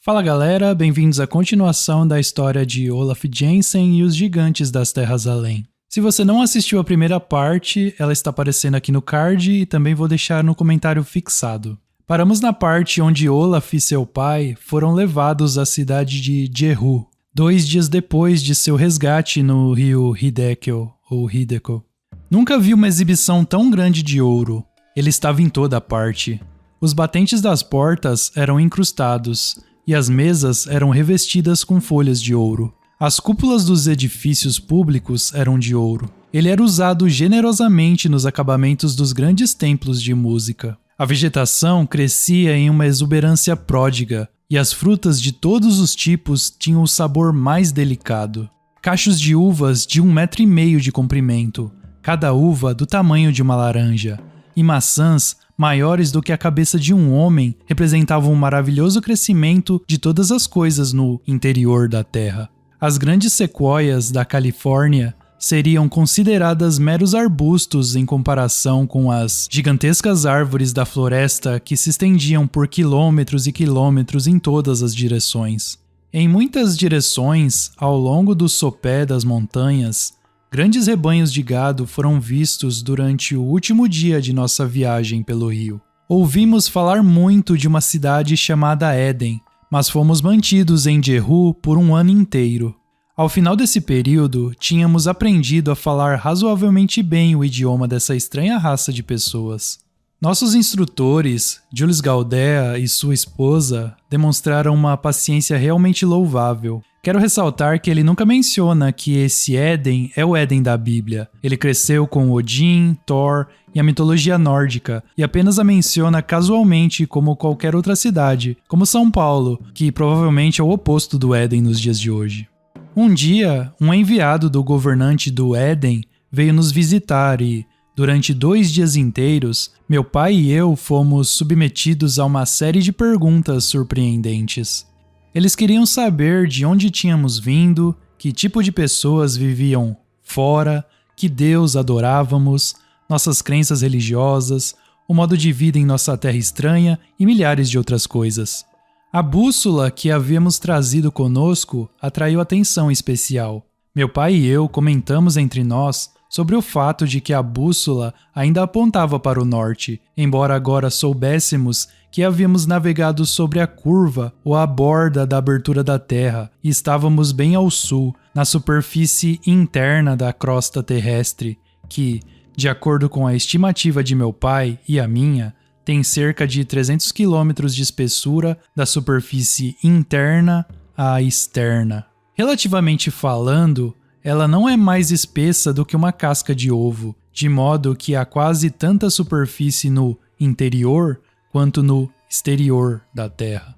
Fala galera, bem-vindos à continuação da história de Olaf Jensen e os Gigantes das Terras Além. Se você não assistiu a primeira parte, ela está aparecendo aqui no card e também vou deixar no comentário fixado. Paramos na parte onde Olaf e seu pai foram levados à cidade de Jehu, 2 dias depois de seu resgate no rio Hideko. Nunca vi uma exibição tão grande de ouro. Ele estava em toda parte. Os batentes das portas eram incrustados e as mesas eram revestidas com folhas de ouro. As cúpulas dos edifícios públicos eram de ouro. Ele era usado generosamente nos acabamentos dos grandes templos de música. A vegetação crescia em uma exuberância pródiga, e as frutas de todos os tipos tinham o sabor mais delicado. Cachos de uvas de 1,5 metro de comprimento, cada uva do tamanho de uma laranja, e maçãs maiores do que a cabeça de um homem representavam um maravilhoso crescimento de todas as coisas no interior da Terra. As grandes sequoias da Califórnia seriam consideradas meros arbustos em comparação com as gigantescas árvores da floresta que se estendiam por quilômetros e quilômetros em todas as direções. Em muitas direções, ao longo do sopé das montanhas, grandes rebanhos de gado foram vistos durante o último dia de nossa viagem pelo rio. Ouvimos falar muito de uma cidade chamada Éden, mas fomos mantidos em Jehu por um ano inteiro. Ao final desse período, tínhamos aprendido a falar razoavelmente bem o idioma dessa estranha raça de pessoas. Nossos instrutores, Julius Galdea e sua esposa, demonstraram uma paciência realmente louvável. Quero ressaltar que ele nunca menciona que esse Éden é o Éden da Bíblia. Ele cresceu com Odin, Thor e a mitologia nórdica, e apenas a menciona casualmente como qualquer outra cidade, como São Paulo, que provavelmente é o oposto do Éden nos dias de hoje. Um dia, um enviado do governante do Éden veio nos visitar e, durante 2 dias inteiros, meu pai e eu fomos submetidos a uma série de perguntas surpreendentes. Eles queriam saber de onde tínhamos vindo, que tipo de pessoas viviam fora, que Deus adorávamos, nossas crenças religiosas, o modo de vida em nossa terra estranha e milhares de outras coisas. A bússola que havíamos trazido conosco atraiu atenção especial. Meu pai e eu comentamos entre nós sobre o fato de que a bússola ainda apontava para o norte, embora agora soubéssemos que havíamos navegado sobre a curva ou a borda da abertura da Terra e estávamos bem ao sul, na superfície interna da crosta terrestre, que, de acordo com a estimativa de meu pai e a minha, tem cerca de 300 quilômetros de espessura da superfície interna à externa. Relativamente falando, ela não é mais espessa do que uma casca de ovo, de modo que há quase tanta superfície no interior quanto no exterior da Terra.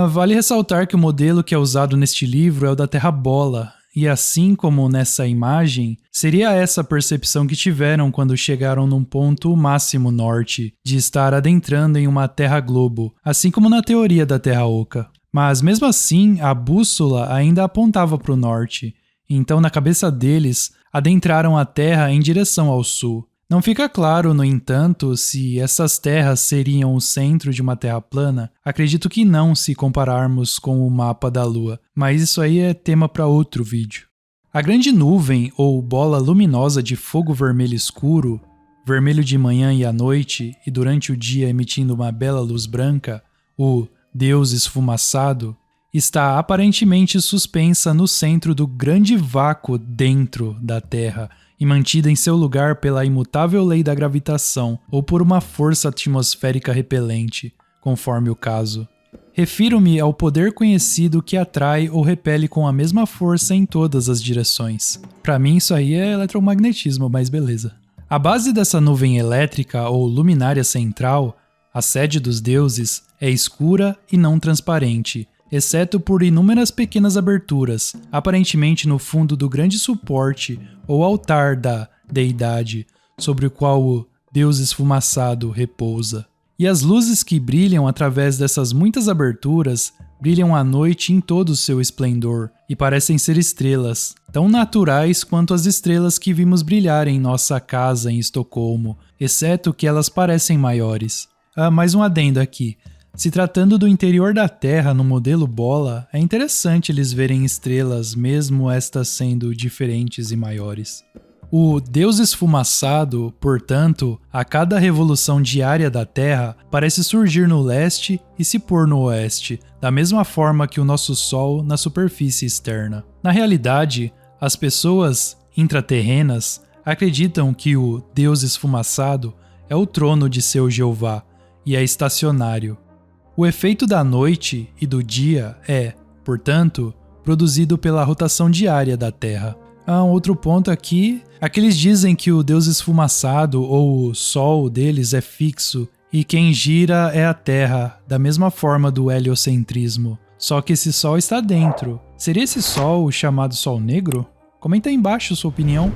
Vale ressaltar que o modelo que é usado neste livro é o da Terra bola, e assim como nessa imagem, seria essa a percepção que tiveram quando chegaram num ponto máximo norte, de estar adentrando em uma Terra globo, assim como na teoria da Terra oca. Mas mesmo assim, a bússola ainda apontava para o norte, então na cabeça deles, adentraram a Terra em direção ao sul. Não fica claro, no entanto, se essas terras seriam o centro de uma Terra plana. Acredito que não, se compararmos com o mapa da Lua, mas isso aí é tema para outro vídeo. A grande nuvem, ou bola luminosa de fogo vermelho escuro, vermelho de manhã e à noite, e durante o dia emitindo uma bela luz branca, o Deus esfumaçado, está aparentemente suspensa no centro do grande vácuo dentro da Terra, e mantida em seu lugar pela imutável lei da gravitação ou por uma força atmosférica repelente, conforme o caso. Refiro-me ao poder conhecido que atrai ou repele com a mesma força em todas as direções. Para mim isso aí é eletromagnetismo, mas beleza. A base dessa nuvem elétrica ou luminária central, a sede dos deuses, é escura e não transparente, exceto por inúmeras pequenas aberturas, aparentemente no fundo do grande suporte ou altar da deidade, sobre o qual o Deus esfumaçado repousa. E as luzes que brilham através dessas muitas aberturas brilham à noite em todo o seu esplendor e parecem ser estrelas, tão naturais quanto as estrelas que vimos brilhar em nossa casa em Estocolmo, exceto que elas parecem maiores. Mais um adendo aqui. Se tratando do interior da Terra no modelo bola, é interessante eles verem estrelas, mesmo estas sendo diferentes e maiores. O Deus esfumaçado, portanto, a cada revolução diária da Terra, parece surgir no leste e se pôr no oeste, da mesma forma que o nosso Sol na superfície externa. Na realidade, as pessoas intraterrenas acreditam que o Deus esfumaçado é o trono de seu Jeová e é estacionário. O efeito da noite e do dia é, portanto, produzido pela rotação diária da Terra. Outro ponto aqui, aqueles dizem que o Deus esfumaçado ou o Sol deles é fixo e quem gira é a Terra, da mesma forma do heliocentrismo. Só que esse Sol está dentro. Seria esse Sol o chamado Sol Negro? Comenta aí embaixo sua opinião.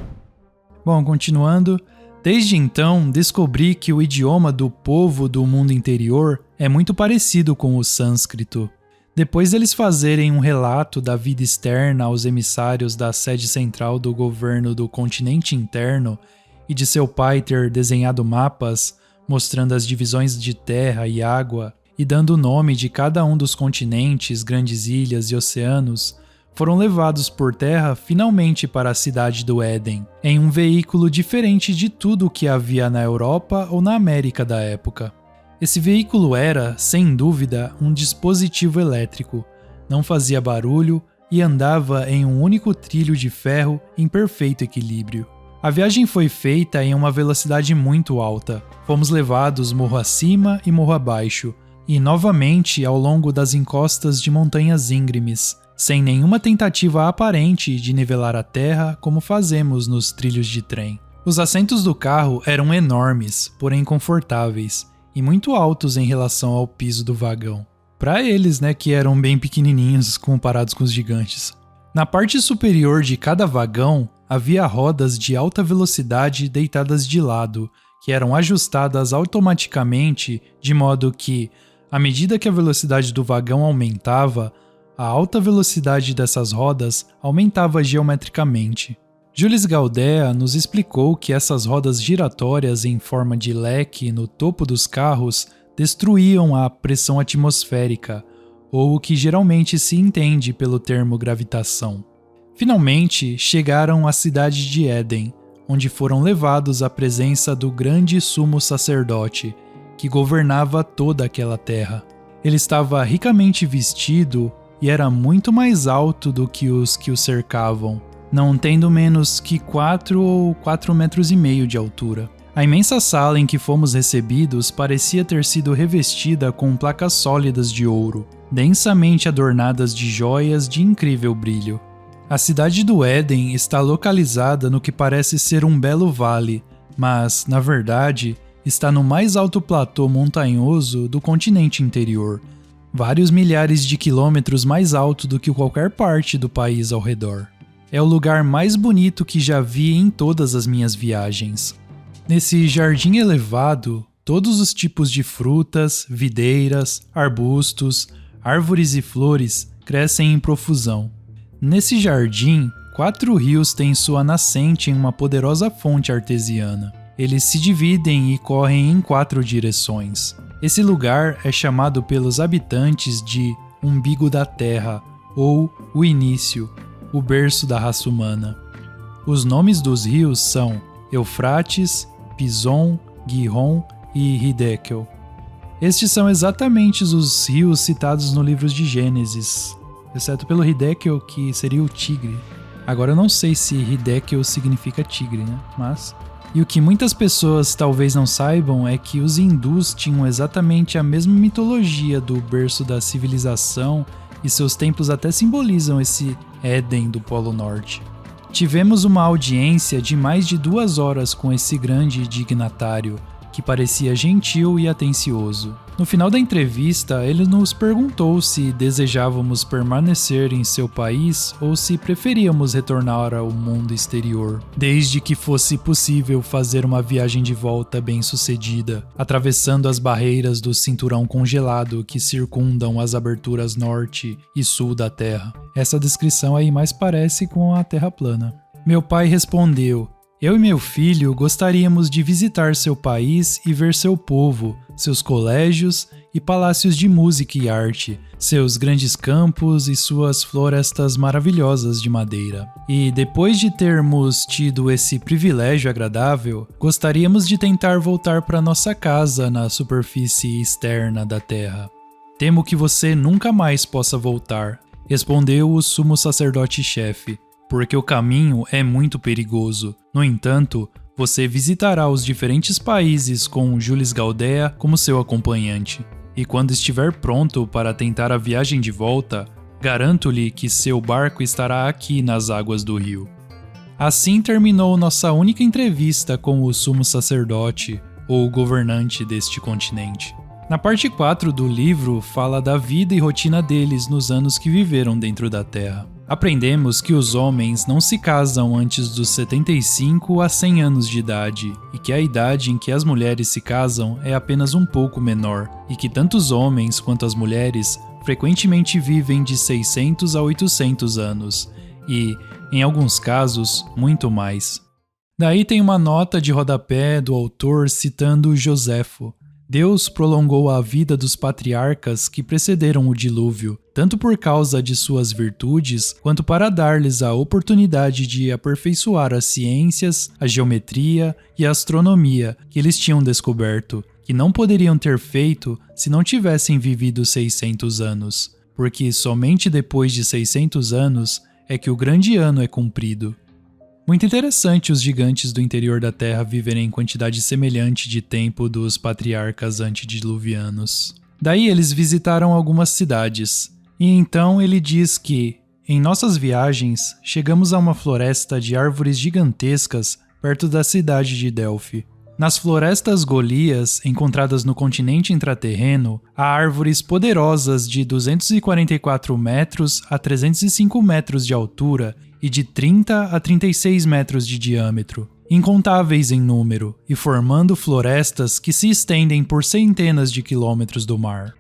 Bom, continuando. Desde então, descobri que o idioma do povo do mundo interior é muito parecido com o sânscrito. Depois deles fazerem um relato da vida externa aos emissários da sede central do governo do continente interno e de seu pai ter desenhado mapas mostrando as divisões de terra e água e dando o nome de cada um dos continentes, grandes ilhas e oceanos, foram levados por terra finalmente para a cidade do Éden, em um veículo diferente de tudo o que havia na Europa ou na América da época. Esse veículo era, sem dúvida, um dispositivo elétrico, não fazia barulho e andava em um único trilho de ferro em perfeito equilíbrio. A viagem foi feita em uma velocidade muito alta. Fomos levados morro acima e morro abaixo, e novamente ao longo das encostas de montanhas íngremes, sem nenhuma tentativa aparente de nivelar a terra como fazemos nos trilhos de trem. Os assentos do carro eram enormes, porém confortáveis, e muito altos em relação ao piso do vagão. Para eles, que eram bem pequenininhos comparados com os gigantes. Na parte superior de cada vagão, havia rodas de alta velocidade deitadas de lado, que eram ajustadas automaticamente de modo que, à medida que a velocidade do vagão aumentava, a alta velocidade dessas rodas aumentava geometricamente. Jules Gaudet nos explicou que essas rodas giratórias em forma de leque no topo dos carros destruíam a pressão atmosférica, ou o que geralmente se entende pelo termo gravitação. Finalmente, chegaram à cidade de Éden, onde foram levados à presença do grande sumo sacerdote, que governava toda aquela terra. Ele estava ricamente vestido e era muito mais alto do que os que o cercavam, não tendo menos que 4 ou 4,5 metros de altura. A imensa sala em que fomos recebidos parecia ter sido revestida com placas sólidas de ouro, densamente adornadas de joias de incrível brilho. A cidade do Éden está localizada no que parece ser um belo vale, mas, na verdade, está no mais alto platô montanhoso do continente interior, vários milhares de quilômetros mais alto do que qualquer parte do país ao redor. É o lugar mais bonito que já vi em todas as minhas viagens. Nesse jardim elevado, todos os tipos de frutas, videiras, arbustos, árvores e flores crescem em profusão. Nesse jardim, 4 rios têm sua nascente em uma poderosa fonte artesiana. Eles se dividem e correm em 4 direções. Esse lugar é chamado pelos habitantes de Umbigo da Terra, ou o Início, o berço da raça humana. Os nomes dos rios são Eufrates, Pison, Gihon e Hiddekel. Estes são exatamente os rios citados no livro de Gênesis, exceto pelo Hiddekel, que seria o tigre. Agora eu não sei se Hiddekel significa tigre, mas... E o que muitas pessoas talvez não saibam é que os hindus tinham exatamente a mesma mitologia do berço da civilização e seus templos até simbolizam esse Éden do Polo Norte. Tivemos uma audiência de mais de 2 horas com esse grande dignatário, que parecia gentil e atencioso. No final da entrevista, ele nos perguntou se desejávamos permanecer em seu país ou se preferíamos retornar ao mundo exterior, desde que fosse possível fazer uma viagem de volta bem-sucedida, atravessando as barreiras do cinturão congelado que circundam as aberturas norte e sul da Terra. Essa descrição aí mais parece com a Terra plana. Meu pai respondeu: Eu e meu filho gostaríamos de visitar seu país e ver seu povo, seus colégios e palácios de música e arte, seus grandes campos e suas florestas maravilhosas de madeira. E depois de termos tido esse privilégio agradável, gostaríamos de tentar voltar para nossa casa na superfície externa da terra. Temo que você nunca mais possa voltar, respondeu o sumo sacerdote-chefe, porque o caminho é muito perigoso. No entanto, você visitará os diferentes países com Jules Galdea como seu acompanhante. E quando estiver pronto para tentar a viagem de volta, garanto-lhe que seu barco estará aqui nas águas do rio. Assim terminou nossa única entrevista com o sumo sacerdote, ou governante deste continente. Na parte 4 do livro fala da vida e rotina deles nos anos que viveram dentro da Terra. Aprendemos que os homens não se casam antes dos 75 a 100 anos de idade, e que a idade em que as mulheres se casam é apenas um pouco menor, e que tanto os homens quanto as mulheres frequentemente vivem de 600 a 800 anos, e, em alguns casos, muito mais. Daí tem uma nota de rodapé do autor citando Joséfo. Deus prolongou a vida dos patriarcas que precederam o dilúvio, tanto por causa de suas virtudes, quanto para dar-lhes a oportunidade de aperfeiçoar as ciências, a geometria e a astronomia que eles tinham descoberto, que não poderiam ter feito se não tivessem vivido 600 anos, porque somente depois de 600 anos é que o grande ano é cumprido. Muito interessante os gigantes do interior da Terra viverem em quantidade semelhante de tempo dos patriarcas antediluvianos. Daí eles visitaram algumas cidades, e então ele diz que, em nossas viagens, chegamos a uma floresta de árvores gigantescas perto da cidade de Delphi. Nas florestas Golias, encontradas no continente intraterreno, há árvores poderosas de 244 metros a 305 metros de altura e de 30 a 36 metros de diâmetro, incontáveis em número, e formando florestas que se estendem por centenas de quilômetros do mar.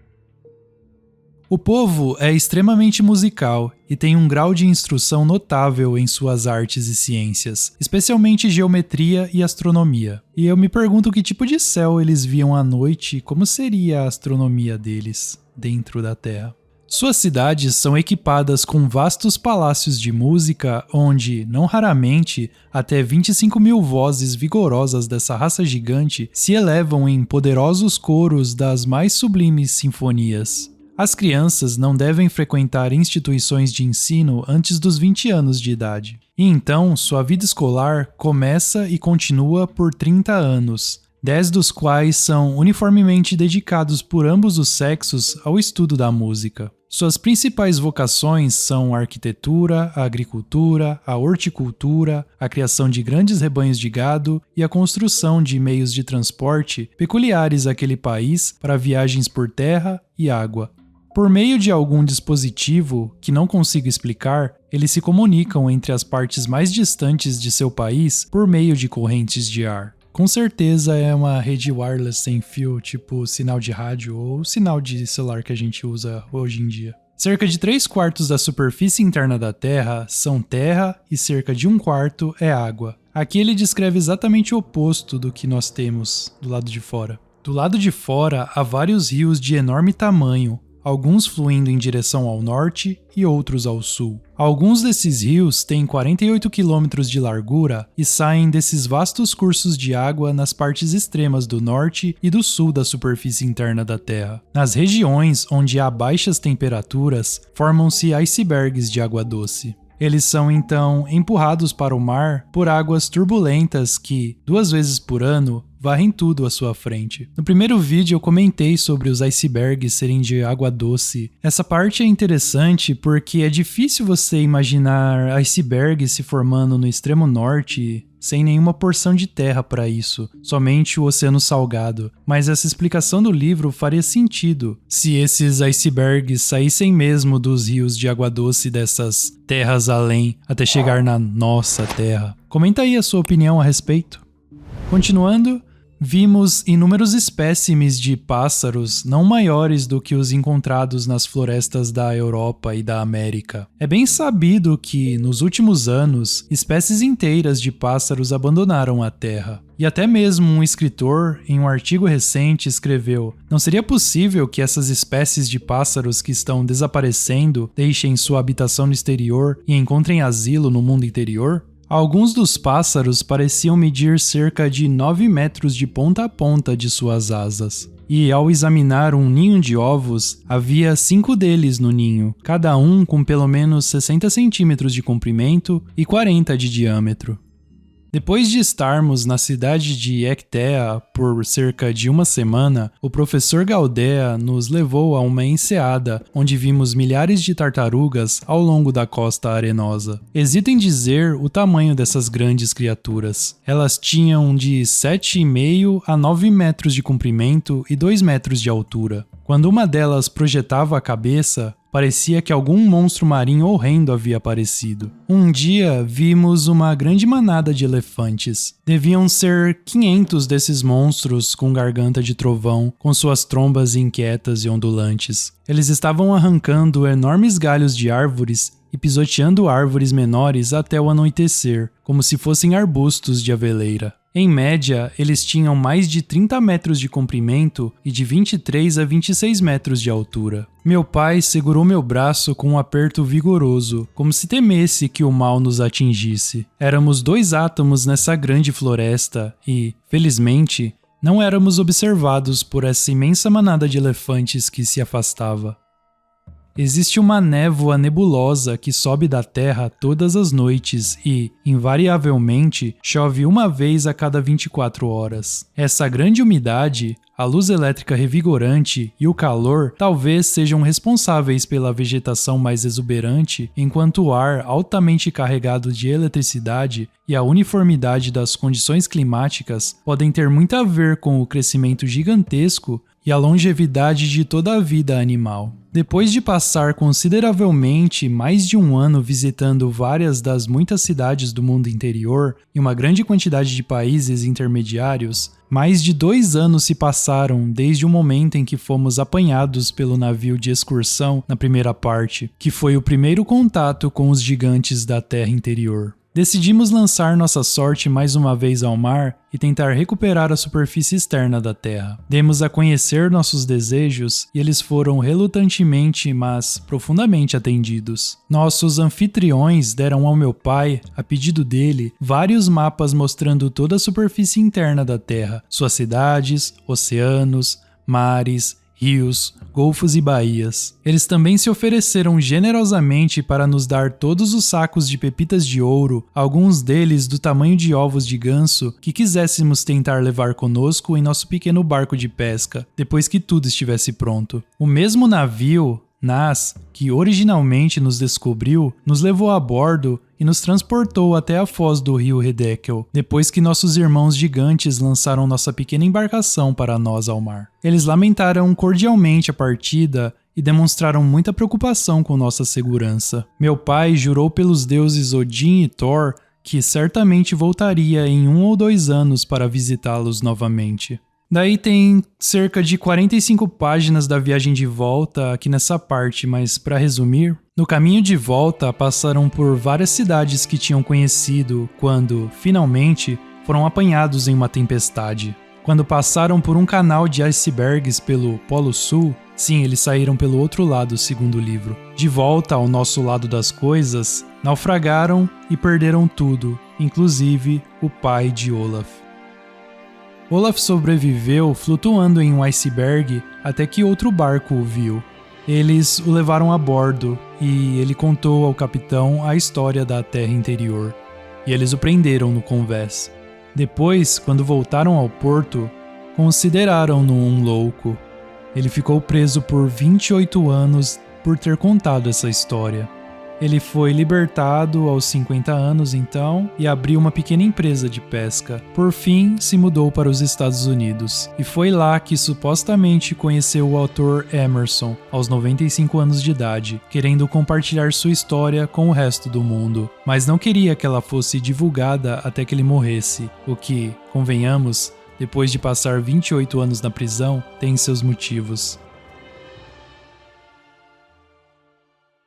O povo é extremamente musical e tem um grau de instrução notável em suas artes e ciências, especialmente geometria e astronomia. E eu me pergunto que tipo de céu eles viam à noite e como seria a astronomia deles dentro da Terra. Suas cidades são equipadas com vastos palácios de música onde, não raramente, até 25 mil vozes vigorosas dessa raça gigante se elevam em poderosos coros das mais sublimes sinfonias. As crianças não devem frequentar instituições de ensino antes dos 20 anos de idade. E então, sua vida escolar começa e continua por 30 anos, 10 dos quais são uniformemente dedicados por ambos os sexos ao estudo da música. Suas principais vocações são a arquitetura, a agricultura, a horticultura, a criação de grandes rebanhos de gado e a construção de meios de transporte peculiares àquele país para viagens por terra e água. Por meio de algum dispositivo que não consigo explicar, eles se comunicam entre as partes mais distantes de seu país por meio de correntes de ar. Com certeza é uma rede wireless sem fio, tipo sinal de rádio ou sinal de celular que a gente usa hoje em dia. Cerca de 3/4 da superfície interna da Terra são terra e cerca de 1/4 é água. Aqui ele descreve exatamente o oposto do que nós temos do lado de fora. Do lado de fora há vários rios de enorme tamanho, alguns fluindo em direção ao norte e outros ao sul. Alguns desses rios têm 48 quilômetros de largura e saem desses vastos cursos de água nas partes extremas do norte e do sul da superfície interna da Terra. Nas regiões onde há baixas temperaturas, formam-se icebergs de água doce. Eles são então empurrados para o mar por águas turbulentas que, 2 vezes por ano, varrem tudo à sua frente. No primeiro vídeo eu comentei sobre os icebergs serem de água doce. Essa parte é interessante porque é difícil você imaginar icebergs se formando no extremo norte sem nenhuma porção de terra para isso, somente o oceano salgado. Mas essa explicação do livro faria sentido se esses icebergs saíssem mesmo dos rios de água doce dessas terras além, até chegar na nossa terra. Comenta aí a sua opinião a respeito. Continuando, vimos inúmeros espécimes de pássaros não maiores do que os encontrados nas florestas da Europa e da América. É bem sabido que, nos últimos anos, espécies inteiras de pássaros abandonaram a Terra. E até mesmo um escritor, em um artigo recente, escreveu: não seria possível que essas espécies de pássaros que estão desaparecendo deixem sua habitação no exterior e encontrem asilo no mundo interior? Alguns dos pássaros pareciam medir cerca de 9 metros de ponta a ponta de suas asas. E ao examinar um ninho de ovos, havia 5 deles no ninho, cada um com pelo menos 60 centímetros de comprimento e 40 de diâmetro. Depois de estarmos na cidade de Ectea por cerca de uma semana, o professor Galdea nos levou a uma enseada, onde vimos milhares de tartarugas ao longo da costa arenosa. Hesito em dizer o tamanho dessas grandes criaturas. Elas tinham de 7,5 a 9 metros de comprimento e 2 metros de altura. Quando uma delas projetava a cabeça, parecia que algum monstro marinho horrendo havia aparecido. Um dia, vimos uma grande manada de elefantes. Deviam ser 500 desses monstros com garganta de trovão, com suas trombas inquietas e ondulantes. Eles estavam arrancando enormes galhos de árvores e pisoteando árvores menores até o anoitecer, como se fossem arbustos de aveleira. Em média, eles tinham mais de 30 metros de comprimento e de 23 a 26 metros de altura. Meu pai segurou meu braço com um aperto vigoroso, como se temesse que o mal nos atingisse. Éramos 2 átomos nessa grande floresta e, felizmente, não éramos observados por essa imensa manada de elefantes que se afastava. Existe uma névoa nebulosa que sobe da Terra todas as noites e, invariavelmente, chove uma vez a cada 24 horas. Essa grande umidade, a luz elétrica revigorante e o calor talvez sejam responsáveis pela vegetação mais exuberante, enquanto o ar altamente carregado de eletricidade e a uniformidade das condições climáticas podem ter muito a ver com o crescimento gigantesco e a longevidade de toda a vida animal. Depois de passar consideravelmente mais de um ano visitando várias das muitas cidades do mundo interior e uma grande quantidade de países intermediários, mais de 2 anos se passaram desde o momento em que fomos apanhados pelo navio de excursão na primeira parte, que foi o primeiro contato com os gigantes da Terra interior. Decidimos lançar nossa sorte mais uma vez ao mar e tentar recuperar a superfície externa da Terra. Demos a conhecer nossos desejos e eles foram relutantemente, mas profundamente atendidos. Nossos anfitriões deram ao meu pai, a pedido dele, vários mapas mostrando toda a superfície interna da Terra, suas cidades, oceanos, mares, rios, golfos e baías. Eles também se ofereceram generosamente para nos dar todos os sacos de pepitas de ouro, alguns deles do tamanho de ovos de ganso, que quiséssemos tentar levar conosco em nosso pequeno barco de pesca, depois que tudo estivesse pronto. O mesmo navio, Nas, que originalmente nos descobriu, nos levou a bordo e nos transportou até a foz do rio Redekel, depois que nossos irmãos gigantes lançaram nossa pequena embarcação para nós ao mar. Eles lamentaram cordialmente a partida e demonstraram muita preocupação com nossa segurança. Meu pai jurou pelos deuses Odin e Thor que certamente voltaria em 1 ou 2 anos para visitá-los novamente. Daí tem cerca de 45 páginas da viagem de volta aqui nessa parte, mas para resumir, no caminho de volta passaram por várias cidades que tinham conhecido quando, finalmente, foram apanhados em uma tempestade. Quando passaram por um canal de icebergs pelo Polo Sul, sim, eles saíram pelo outro lado, segundo o livro. De volta ao nosso lado das coisas, naufragaram e perderam tudo, inclusive o pai de Olaf. Olaf sobreviveu flutuando em um iceberg até que outro barco o viu. Eles o levaram a bordo e ele contou ao capitão a história da Terra Interior. E eles o prenderam no convés. Depois, quando voltaram ao porto, consideraram-no um louco. Ele ficou preso por 28 anos por ter contado essa história. Ele foi libertado aos 50 anos então e abriu uma pequena empresa de pesca. Por fim, se mudou para os Estados Unidos. E foi lá que supostamente conheceu o autor Emerson, aos 95 anos de idade, querendo compartilhar sua história com o resto do mundo. Mas não queria que ela fosse divulgada até que ele morresse, o que, convenhamos, depois de passar 28 anos na prisão, tem seus motivos.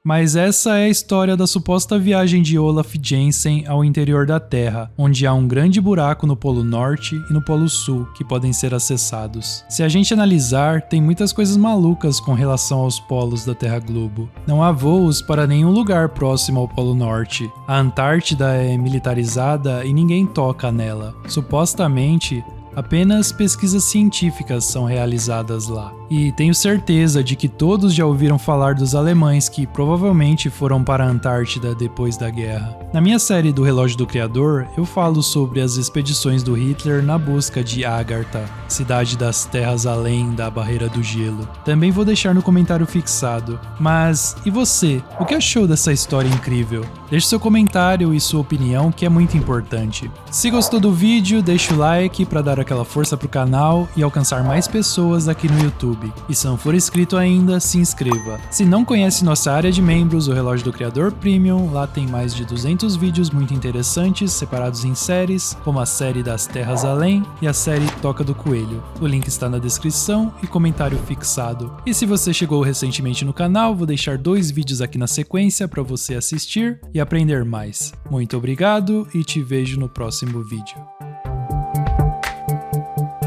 Mas essa é a história da suposta viagem de Olaf Jensen ao interior da Terra, onde há um grande buraco no Polo Norte e no Polo Sul que podem ser acessados. Se a gente analisar, tem muitas coisas malucas com relação aos polos da Terra Globo. Não há voos para nenhum lugar próximo ao Polo Norte. A Antártida é militarizada e ninguém toca nela. Supostamente, apenas pesquisas científicas são realizadas lá. E tenho certeza de que todos já ouviram falar dos alemães que provavelmente foram para a Antártida depois da guerra. Na minha série do Relógio do Criador, eu falo sobre as expedições do Hitler na busca de Agartha, cidade das terras além da barreira do gelo. Também vou deixar no comentário fixado. Mas, e você? O que achou dessa história incrível? Deixe seu comentário e sua opinião, que é muito importante. Se gostou do vídeo, deixa o like para dar aquela força pro canal e alcançar mais pessoas aqui no YouTube. E se não for inscrito ainda, se inscreva. Se não conhece nossa área de membros, o Relógio do Criador Premium, lá tem mais de 200 vídeos muito interessantes, separados em séries, como a série das Terras Além e a série Toca do Coelho. O link está na descrição e comentário fixado. E se você chegou recentemente no canal, vou deixar 2 vídeos aqui na sequência para você assistir e aprender mais. Muito obrigado e te vejo no próximo vídeo.